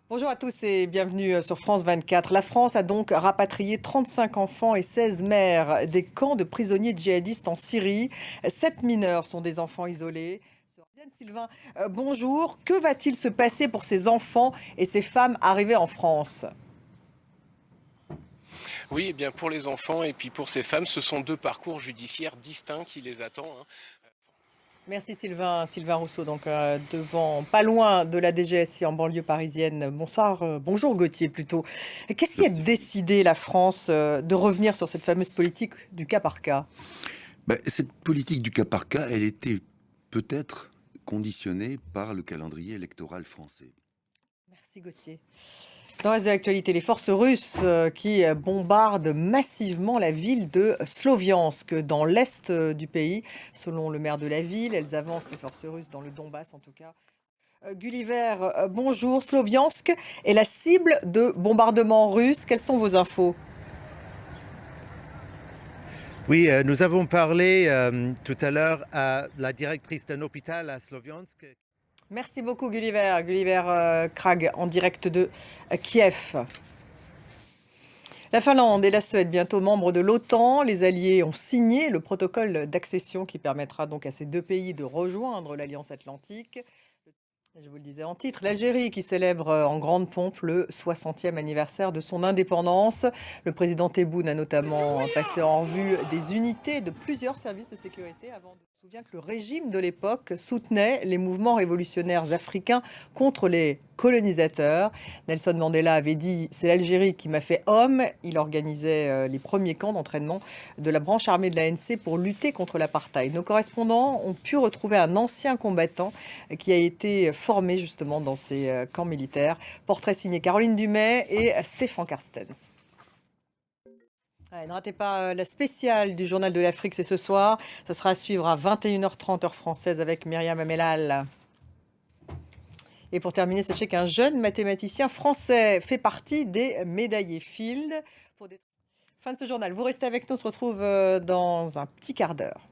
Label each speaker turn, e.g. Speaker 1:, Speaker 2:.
Speaker 1: Bonjour à tous et bienvenue sur France 24. La France a donc rapatrié 35 enfants et 16 mères des camps de prisonniers djihadistes en Syrie. 7 mineurs sont des enfants isolés. Diane Sylvain, bonjour. Que va-t-il se passer pour ces enfants et ces femmes arrivées en France?
Speaker 2: Oui, eh bien pour les enfants et puis pour ces femmes, ce sont deux parcours judiciaires distincts qui les attendent.
Speaker 1: Merci Sylvain Rousseau, donc devant, pas loin de la DGSI en banlieue parisienne. Bonsoir, bonjour Gauthier plutôt. Qu'est-ce qui a décidé la France de revenir sur cette fameuse politique du cas par cas?
Speaker 3: Cette politique du cas par cas, elle était peut-être conditionnée par le calendrier électoral français.
Speaker 1: Merci Gauthier. Dans le reste de l'actualité, les forces russes qui bombardent massivement la ville de Sloviansk dans l'est du pays. Selon le maire de la ville, elles avancent, les forces russes, dans le Donbass en tout cas. Gulliver, bonjour. Sloviansk est la cible de bombardements russes. Quelles sont vos infos?
Speaker 4: Oui, nous avons parlé tout à l'heure à la directrice d'un hôpital à Sloviansk.
Speaker 1: Merci beaucoup Gulliver Krag en direct de Kiev. La Finlande et la Suède, bientôt membres de l'OTAN, les alliés ont signé le protocole d'accession qui permettra donc à ces deux pays de rejoindre l'Alliance Atlantique. Je vous le disais en titre, l'Algérie qui célèbre en grande pompe le 60e anniversaire de son indépendance. Le président Tebboune a notamment passé en revue des unités de plusieurs services de sécurité avant de... Je me souviens que le régime de l'époque soutenait les mouvements révolutionnaires africains contre les colonisateurs. Nelson Mandela avait dit « C'est l'Algérie qui m'a fait homme ». Il organisait les premiers camps d'entraînement de la branche armée de l'ANC pour lutter contre l'apartheid. Nos correspondants ont pu retrouver un ancien combattant qui a été formé justement dans ces camps militaires. Portrait signé Caroline Dumais et Stéphane Carstens. Ouais, ne ratez pas la spéciale du Journal de l'Afrique, c'est ce soir. Ça sera à suivre à 21h30 heure française avec Myriam Amelal. Et pour terminer, sachez qu'un jeune mathématicien français fait partie des médaillés Field. Fin de ce journal. Vous restez avec nous, on se retrouve dans un petit quart d'heure.